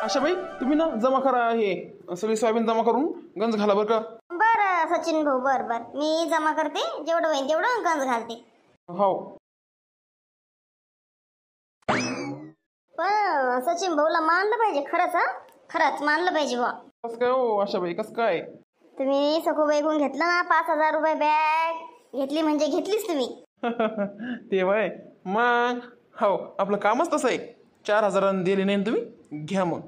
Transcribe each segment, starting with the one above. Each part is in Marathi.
आशाबाई तुम्ही ना जमा करा हे सगळी सोयाबीन जमा करून गंज घाला बरं का. बरं सचिन भाऊ, बर मी जमा करते, जेवढं होईल तेवढं गंज घालते. हो. पण सचिन भाऊला मानलं पाहिजे खरंच, हा खरंच मानलं पाहिजे बा. कसं काय हो आशाबाई, कसं काय? तुम्ही सखूबाई घेऊन घेतलं ना 5,000 रुपये बॅग घेतली म्हणजे घेतलीच तुम्ही. ते वय मग हो आपलं कामच तसं आहे. 4,000 दिले नाही तुम्ही घ्या मग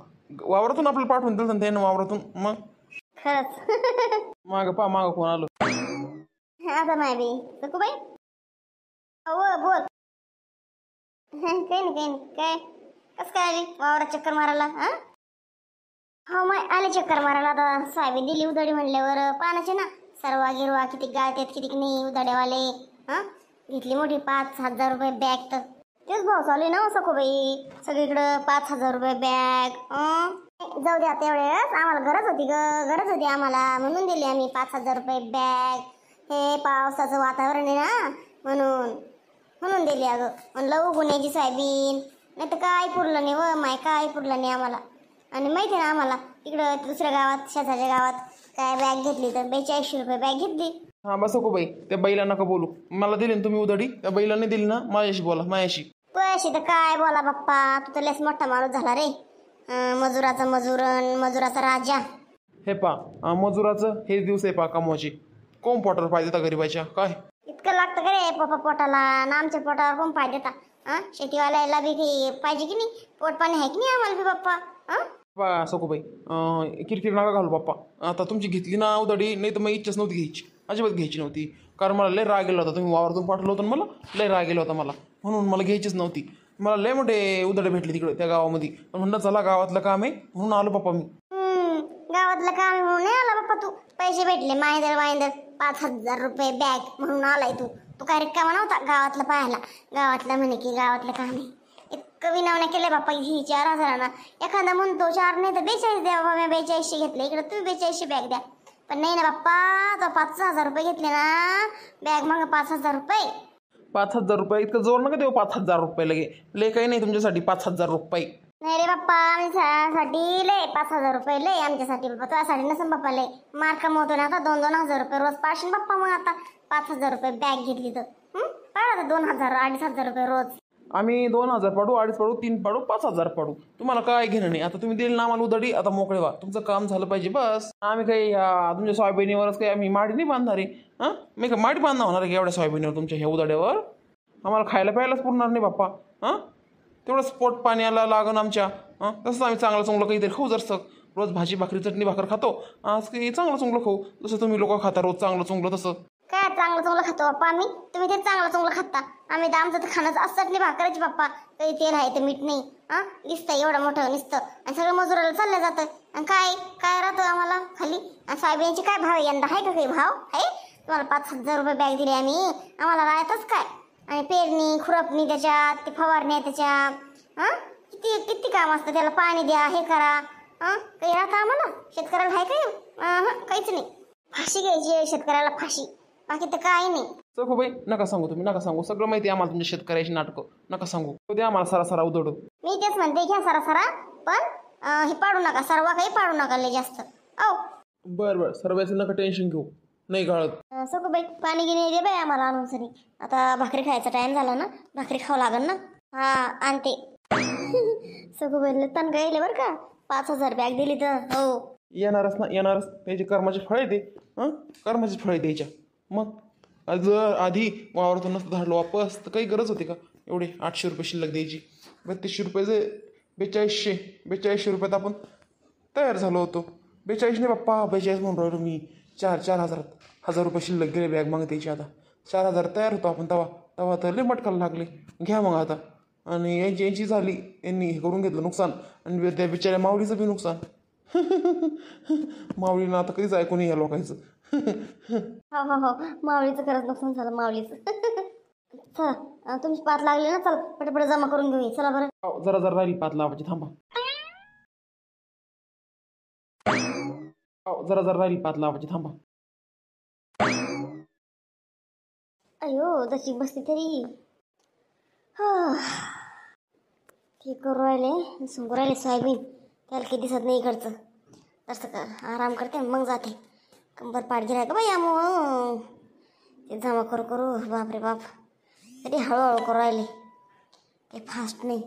वावरातून आपल्याला पाठवून दिलं त्यानं वावरातून मग खरंच. माग कोण आलो. आता माय बी सखूबाई हो बोल. काही नाही काय कसं काय आली वावरात चक्कर मारायला? हा हो मग आले चक्कर मारायला. आता सोयाबीन दिली उधडी म्हणल्यावर पाण्याचे ना सर्वा गिरवा किती गाळतात किती नाही उधड्यावाले. हा घेतली मोठी 5,000 रुपये बॅग. तर तेच भाव चालू ना सखूबाई सगळीकडं 5,000 रुपये बॅग. जाऊ द्या तेवढेच आम्हाला गरज होती आम्हाला म्हणून दिली आम्ही 5,000 रुपये बॅग. हे पावसाचं वातावरण आहे ना म्हणून दिली. अगं म्हणलं उगुण्याची सोयाबीन नाही तर काय पुरलं नाही व माय काय पुरलं नाही आम्हाला. आणि माहिती आहे ना आम्हाला इकडं दुसऱ्या गावात शेजारच्या गावात काय बॅग घेतली तर 4200 रुपये बॅग घेतली. हा बस बाई त्या बैला नका बोलू. मला दिली ना तुम्ही उधडी, त्या बैला नाही दिली ना माझ्याशी बोला माझ्याशी. पैसे तर काय बोला बाप्पा, तू तर लस मोठा माणूस झाला रे. मजुराचा मजुराचा राजा. हे पा मजुराचं हे दिवस आहे पा कमवायचे. कोण पोटावर पाहिजे त्या गरीबाच्या काय इतकं लागतं का रे पप्पा पोटाला ना आमच्या पोटावर कोण पाय देता? शेतीवाल्याला बी काही पाहिजे की नाही, पोट पाणी आहे की नाही आम्हाला बी बाप्पा. बा सकोबाई किरकिर नका घालू बाप्पा. आता तुमची घेतली ना उधडी नाही तर मग इच्छाच नव्हती घ्यायची, अजिबात घ्यायची नव्हती. कारण मला लय राग गेला होता, तुम्ही वावरातून पाठवलं होतं मला लय राग गेला होता मला, म्हणून मला घ्यायचीच नव्हती. मला लय मोठे उधडे भेटले तिकडे त्या गावामध्ये, पण म्हणलं चला गावातलं काम आहे म्हणून आलो बाप्पा मी. गावातलं काम म्हणून नाही आला बाप्पा तू. पैसे भेटले माहिंदर 5,000 रुपये बॅग म्हणून आलाय तू काय रिकामा नव्हता गावातलं पाहायला. गावातलं म्हणे की गावातलं काम आहे. इतकं विनवण्या केलं बाप्पा ही 4,000. एखादा म्हणतो 4 नाही तर 42 द्या बाबा, मी 4200 घेतले इकडे तुम्ही 4200 बॅग द्या. पण नाही ना बाप्पा, तो 5,000 रुपये घेतले ना बॅग मग 5,000 रुपये. 5,000 रुपये इतकं जोर नका देऊ. 5,000 रुपये लगे काही नाही तुमच्यासाठी 5,000 रुपये. नाही रे बाप्पा, आमच्यासाठी लय 5,000 रुपये लय आमच्यासाठी बाप्पा. तुझ्यासाठी नसेल बाप्पा लय. मार कमवतो ना आता 2,000 रुपये रोज पाशीन बाप्पा. मग आता 5,000 रुपये बॅग घेतली तर पाडा 2,000 2,500 रुपये रोज. आम्ही 2,000 पाडू, 2,500 पाडू, 3 पाडू, 5,000 पाडू, तुम्हाला काय घेणं नाही. आता तुम्ही दिली ना आम्हाला उधडी, आता मोकळे व्हा, तुमचं काम झालं पाहिजे बस. आम्ही काही तुमच्या सोयाबीनीवरच काही आम्ही माडी नाही बांधणार आहे. मी काय माडी बांधणार होणार आहे एवढ्या सोयाबीनीवर तुमच्या ह्या उधड्यावर? आम्हाला खायला प्यायलाच पुरणार नाही बाप्पा. तेवढंच पोट पाण्याला लागण आमच्या. तसंच आम्ही चांगलं काहीतरी खाऊ. जर रोज भाजी भाकरी चटणी भाकर खातो, आज काही चांगलं खाऊ जसं तुम्ही लोक खाता रोज चांगलं तसं. काय चांगलं खातो बाप्पा आम्ही? तुम्ही ते चांगलं खाता. आम्ही तर आमचं तर खाणं असतात नाही भाकराची बाप्पा. काही तेल आहे तर मीठ नाही. दिसतं एवढं मोठं नुसतं आणि सगळं मजुराला चाललं जातं. आणि काय राहतं आम्हाला खाली. आणि सोयाबीनचे काय भाव आहे यंदा? आहे का काही भाव आहे? तुम्हाला 5,000 रुपये बॅग दिली आम्ही, आम्हाला राहतच काय? आणि पेरणी खुरपणी त्याच्यात, ते फवारणी त्याच्यात किती काम असतं. त्याला पाणी द्या, हे करा. काही राहतं आम्हाला शेतकऱ्याला? आहे काही? काहीच नाही. फाशी घ्यायची शेतकऱ्याला, फाशी, बाकी तर काही नाही. सखूबाई नका सांगू, तुम्ही नका सांगू. सगळं माहिती आहे आम्हाला तुमच्या शेतकऱ्याची नाटकं. नका सांगू, द्या आम्हाला सरा उधड. मी तेच म्हणते घ्या सरा पण हे पाडू नका, सर्व काही पाडू नका लय जास्त. बरं सर्वांचं नका टेन्शन घेऊ, नाही गाळत. सखूबाई पाणी गिनी दे बाई आम्हाला आणून सरी. आता भाकरी खायचा टाइम झाला ना, भाकरी खावं लागेल ना. आणते. सखूबाईला तण गायले बरं का, 5,000 बॅग दिली तर. हो येणारच त्याची कर्माचे फळ आहे ते. कर्माचे फळ आहे द्यायच्या. मग जर आधी वावरातून नसतं धाडलं वापस तर काही गरज होती का एवढे 800 रुपये शिल्लक द्यायची? 3200 रुपये 4200 रुपयात आपण तयार झालो होतो. 42 नाही बाप्पा, 42 म्हणून राहिलो मी. 4,000 रुपये शिल्लक गेले बॅग मग द्यायची. आता 4,000 तयार होतो आपण तेव्हा तर लय मटकाला लागले. घ्या मग आता. आणि यांची झाली, यांनी हे करून घेतलं नुकसान, आणि त्या बिचाऱ्या माऊलीचं बी नुकसान. माऊलीनं आता कधीच ऐकून या लोकांचं. हो माऊलीचं खरंच नुकसान झालं माऊलीचं. चला तुमची पात लागली ना, चल पटपट जमा करून घेऊ. चला बरं. जरा राहिली पात लावायची, थांबा. जरा राहिली पात लावायची, थांबा. अयो जशी बसली तरी ठीक करू राहिले, सोंगू राहिले सोयाबीन. त्याला काही दिसत नाही इकडचं. तसं का आराम करते मग जाते. कंबर पाठ गेला का बाई आमो. ते जमा करू करू बापरे बाप. तरी हळूहळू करू राहिले, ते फास्ट नाही.